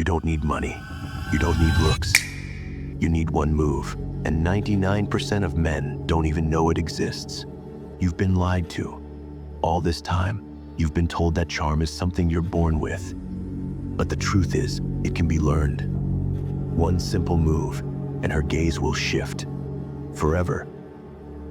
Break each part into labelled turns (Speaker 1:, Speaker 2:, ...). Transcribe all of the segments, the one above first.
Speaker 1: You don't need money. You don't need looks. You need one move, and 99% of men don't even know it exists. You've been lied to. All this time, you've been told that charm is something you're born with. But the truth is, it can be learned. One simple move, and her gaze will shift. Forever.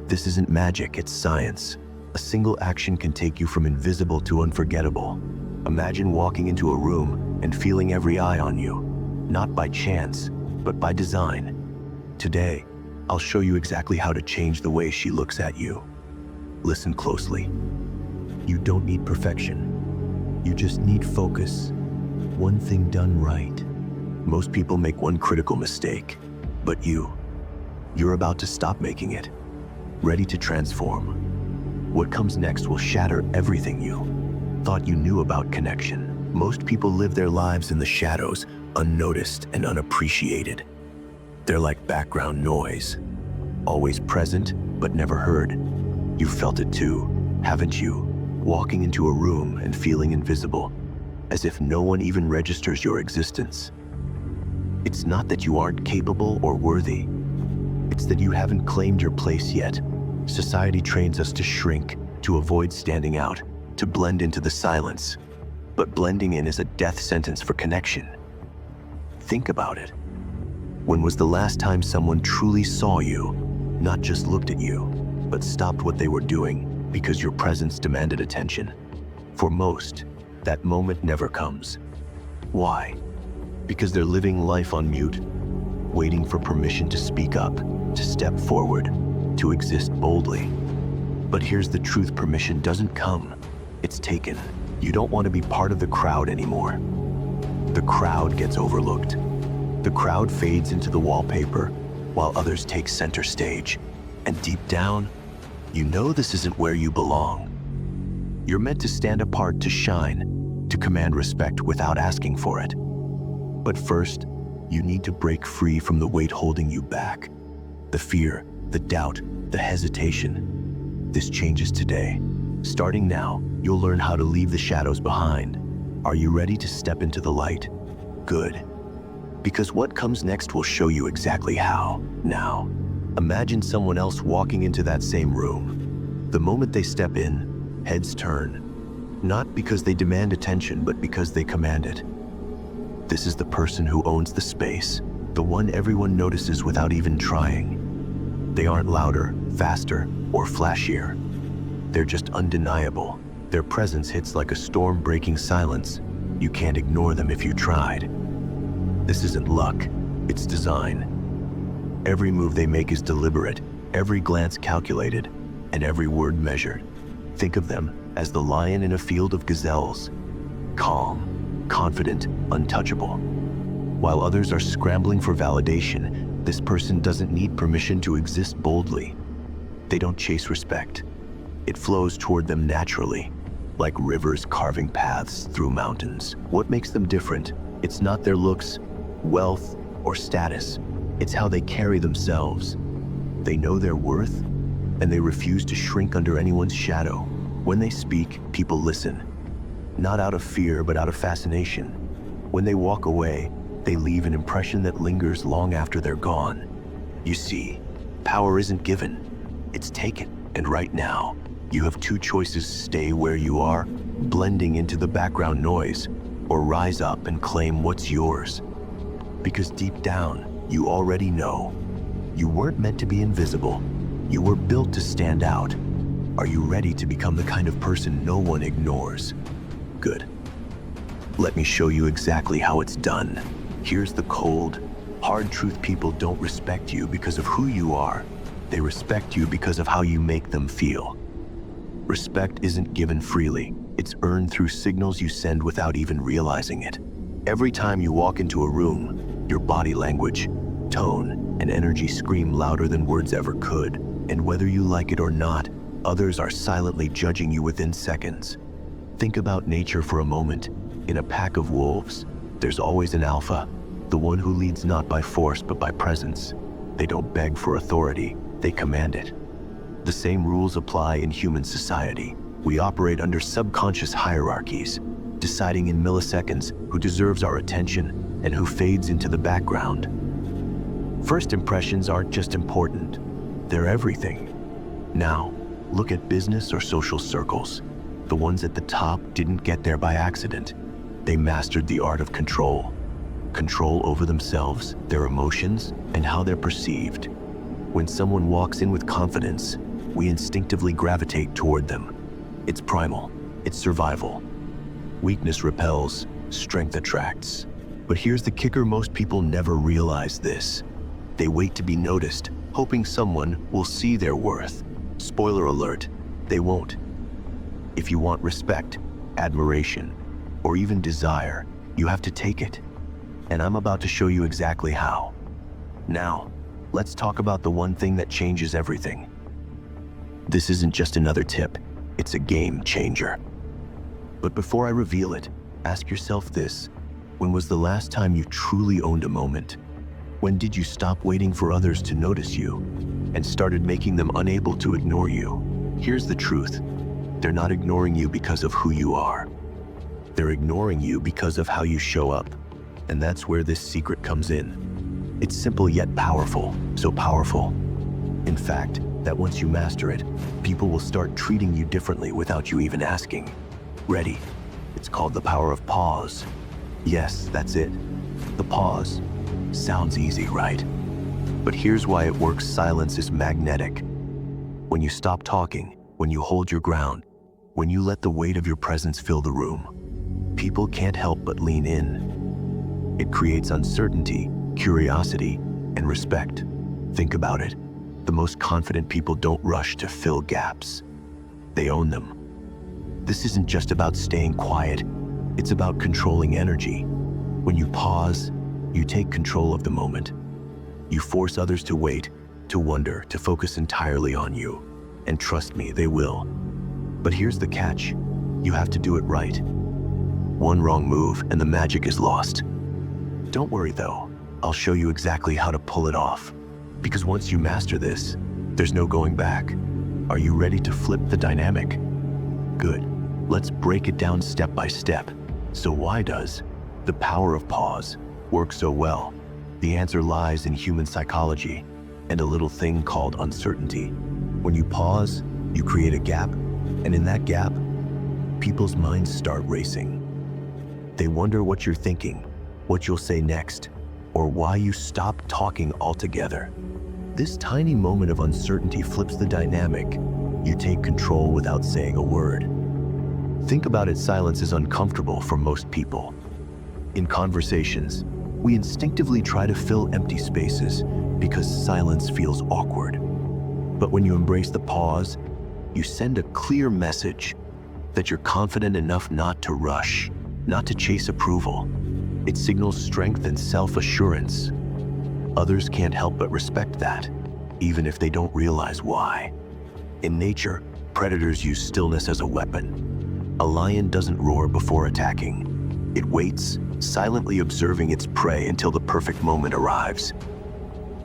Speaker 1: This isn't magic, it's science. A single action can take you from invisible to unforgettable. Imagine walking into a room and feeling every eye on you, not by chance, but by design. Today, I'll show you exactly how to change the way she looks at you. Listen closely. You don't need perfection. You just need focus. One thing done right. Most people make one critical mistake, but you're about to stop making it. Ready to transform. What comes next will shatter everything you thought you knew about connection. Most people live their lives in the shadows, unnoticed and unappreciated. They're like background noise, always present but never heard. You've felt it too, haven't you? Walking into a room and feeling invisible, as if no one even registers your existence. It's not that you aren't capable or worthy. It's that you haven't claimed your place yet. Society trains us to shrink, to avoid standing out, to blend into the silence. But blending in is a death sentence for connection. Think about it. When was the last time someone truly saw you, not just looked at you, but stopped what they were doing because your presence demanded attention? For most, that moment never comes. Why? Because they're living life on mute, waiting for permission to speak up, to step forward, to exist boldly. But here's the truth: permission doesn't come, it's taken. You don't want to be part of the crowd anymore. The crowd gets overlooked. The crowd fades into the wallpaper while others take center stage. And deep down, you know this isn't where you belong. You're meant to stand apart, to shine, to command respect without asking for it. But first, you need to break free from the weight holding you back. The fear, the doubt, the hesitation. This changes today. Starting now, you'll learn how to leave the shadows behind. Are you ready to step into the light? Good. Because what comes next will show you exactly how. Now, imagine someone else walking into that same room. The moment they step in, heads turn. Not because they demand attention, but because they command it. This is the person who owns the space, the one everyone notices without even trying. They aren't louder, faster, or flashier. They're just undeniable. Their presence hits like a storm-breaking silence. You can't ignore them if you tried. This isn't luck, it's design. Every move they make is deliberate, every glance calculated, and every word measured. Think of them as the lion in a field of gazelles. Calm, confident, untouchable. While others are scrambling for validation, this person doesn't need permission to exist boldly. They don't chase respect. It flows toward them naturally, like rivers carving paths through mountains. What makes them different? It's not their looks, wealth, or status. It's how they carry themselves. They know their worth, and they refuse to shrink under anyone's shadow. When they speak, people listen. Not out of fear, but out of fascination. When they walk away, they leave an impression that lingers long after they're gone. You see, power isn't given, it's taken. And right now, you have two choices: stay where you are, blending into the background noise, or rise up and claim what's yours. Because deep down, you already know. You weren't meant to be invisible. You were built to stand out. Are you ready to become the kind of person no one ignores? Good. Let me show you exactly how it's done. Here's the cold, hard truth: people don't respect you because of who you are. They respect you because of how you make them feel. Respect isn't given freely. It's earned through signals you send without even realizing it. Every time you walk into a room, your body language, tone, and energy scream louder than words ever could. And whether you like it or not, others are silently judging you within seconds. Think about nature for a moment. In a pack of wolves, there's always an alpha, the one who leads not by force but by presence. They don't beg for authority, they command it. The same rules apply in human society. We operate under subconscious hierarchies, deciding in milliseconds who deserves our attention and who fades into the background. First impressions aren't just important, they're everything. Now, look at business or social circles. The ones at the top didn't get there by accident. They mastered the art of control. Control over themselves, their emotions, and how they're perceived. When someone walks in with confidence, we instinctively gravitate toward them. It's primal, it's survival. Weakness repels, strength attracts. But here's the kicker: most people never realize this. They wait to be noticed, hoping someone will see their worth. Spoiler alert, they won't. If you want respect, admiration, or even desire, you have to take it. And I'm about to show you exactly how. Now, let's talk about the one thing that changes everything. This isn't just another tip, it's a game changer. But before I reveal it, ask yourself this: when was the last time you truly owned a moment? When did you stop waiting for others to notice you and started making them unable to ignore you? Here's the truth: they're not ignoring you because of who you are. They're ignoring you because of how you show up. And that's where this secret comes in. It's simple yet powerful, so powerful. In fact, that once you master it, people will start treating you differently without you even asking. Ready? It's called the power of pause. Yes, that's it. The pause. Sounds easy, right? But here's why it works. Silence is magnetic. When you stop talking, when you hold your ground, when you let the weight of your presence fill the room, people can't help but lean in. It creates uncertainty, curiosity, and respect. Think about it. The most confident people don't rush to fill gaps. They own them. This isn't just about staying quiet. It's about controlling energy. When you pause, you take control of the moment. You force others to wait, to wonder, to focus entirely on you. And trust me, they will. But here's the catch: you have to do it right. One wrong move and the magic is lost. Don't worry though, I'll show you exactly how to pull it off. Because once you master this, there's no going back. Are you ready to flip the dynamic? Good. Let's break it down step by step. So why does the power of pause work so well? The answer lies in human psychology and a little thing called uncertainty. When you pause, you create a gap, and in that gap, people's minds start racing. They wonder what you're thinking, what you'll say next, or why you stopped talking altogether. This tiny moment of uncertainty flips the dynamic. You take control without saying a word. Think about it: silence is uncomfortable for most people. In conversations, we instinctively try to fill empty spaces because silence feels awkward. But when you embrace the pause, you send a clear message that you're confident enough not to rush, not to chase approval. It signals strength and self-assurance. Others can't help but respect that, even if they don't realize why. In nature, predators use stillness as a weapon. A lion doesn't roar before attacking. It waits, silently observing its prey until the perfect moment arrives.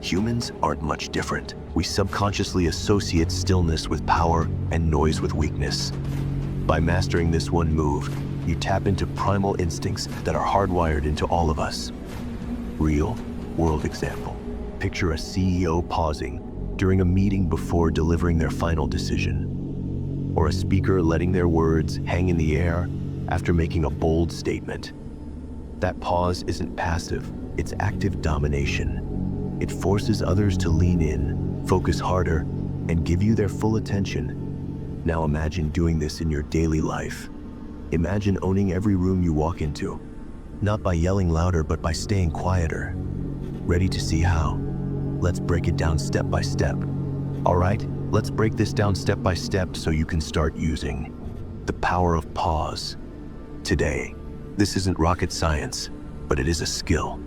Speaker 1: Humans aren't much different. We subconsciously associate stillness with power and noise with weakness. By mastering this one move, you tap into primal instincts that are hardwired into all of us. Real world example. Picture a CEO pausing during a meeting before delivering their final decision, or a speaker letting their words hang in the air after making a bold statement. That pause isn't passive, it's active domination. It forces others to lean in, focus harder, and give you their full attention. Now imagine doing this in your daily life. Imagine owning every room you walk into, not by yelling louder, but by staying quieter. Ready to see how? Let's break it down step by step. All right, let's break this down step by step so you can start using the power of pause. Today, this isn't rocket science, but it is a skill.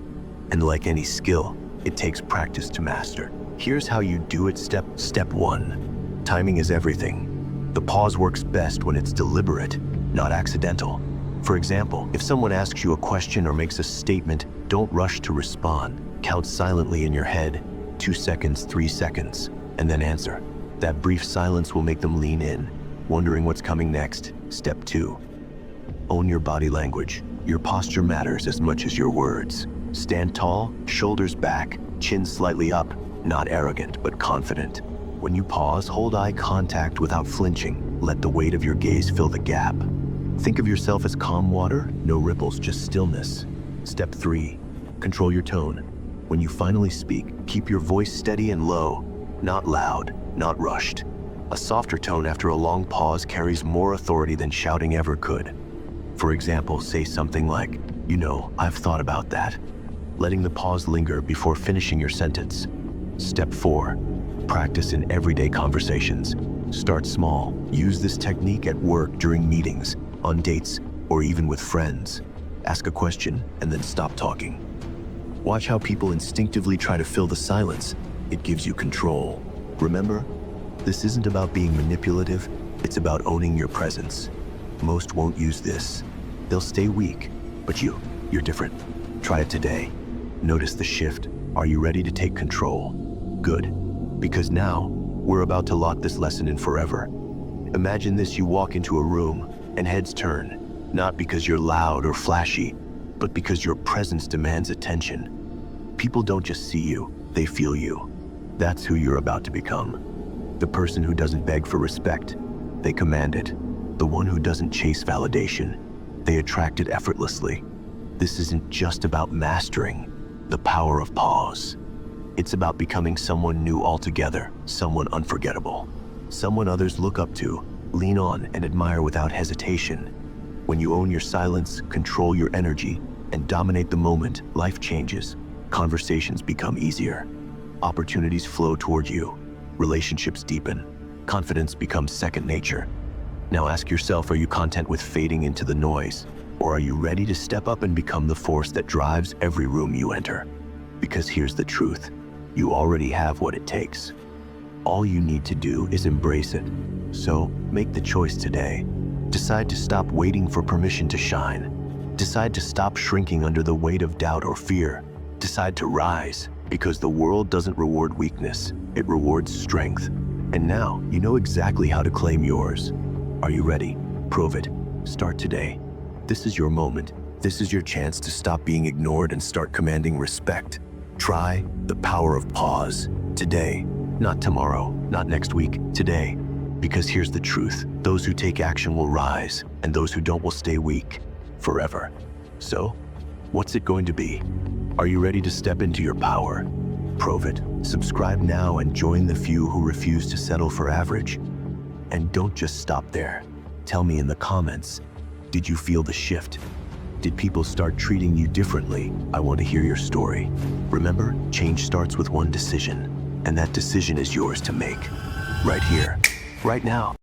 Speaker 1: And like any skill, it takes practice to master. Here's how you do it. Step 1. Timing is everything. The pause works best when it's deliberate, not accidental. For example, if someone asks you a question or makes a statement, don't rush to respond. Count silently in your head, 2 seconds, 3 seconds, and then answer. That brief silence will make them lean in, wondering what's coming next. Step 2. Own your body language. Your posture matters as much as your words. Stand tall, shoulders back, chin slightly up, not arrogant but confident. When you pause, hold eye contact without flinching. Let the weight of your gaze fill the gap. Think of yourself as calm water, no ripples, just stillness. Step 3, control your tone. When you finally speak, keep your voice steady and low, not loud, not rushed. A softer tone after a long pause carries more authority than shouting ever could. For example, say something like, "You know, I've thought about that," letting the pause linger before finishing your sentence. Step 4, practice in everyday conversations. Start small. Use this technique at work, during meetings, on dates, or even with friends. Ask a question and then stop talking. Watch how people instinctively try to fill the silence. It gives you control. Remember, this isn't about being manipulative, it's about owning your presence. Most won't use this. They'll stay weak, but you're different. Try it today. Notice the shift. Are you ready to take control? Good, because now we're about to lock this lesson in forever. Imagine this: you walk into a room and heads turn, not because you're loud or flashy, but because your presence demands attention. People don't just see you, they feel you. That's who you're about to become. The person who doesn't beg for respect, they command it. The one who doesn't chase validation, they attract it effortlessly. This isn't just about mastering the power of pause. It's about becoming someone new altogether, someone unforgettable, someone others look up to, lean on, and admire without hesitation. When you own your silence, control your energy, and dominate the moment, life changes. Conversations become easier. Opportunities flow toward you. Relationships deepen. Confidence becomes second nature. Now ask yourself, are you content with fading into the noise? Or are you ready to step up and become the force that drives every room you enter? Because here's the truth. You already have what it takes. All you need to do is embrace it. So make the choice today. Decide to stop waiting for permission to shine. Decide to stop shrinking under the weight of doubt or fear. Decide to rise, because the world doesn't reward weakness, it rewards strength. And now you know exactly how to claim yours. Are you ready? Prove it. Start today. This is your moment. This is your chance to stop being ignored and start commanding respect. Try the power of pause today, not tomorrow, not next week, today. Because here's the truth. Those who take action will rise, and those who don't will stay weak forever. So, what's it going to be? Are you ready to step into your power? Prove it. Subscribe now and join the few who refuse to settle for average. And don't just stop there. Tell me in the comments, did you feel the shift? Did people start treating you differently? I want to hear your story. Remember, change starts with one decision, and that decision is yours to make. Right here, right now.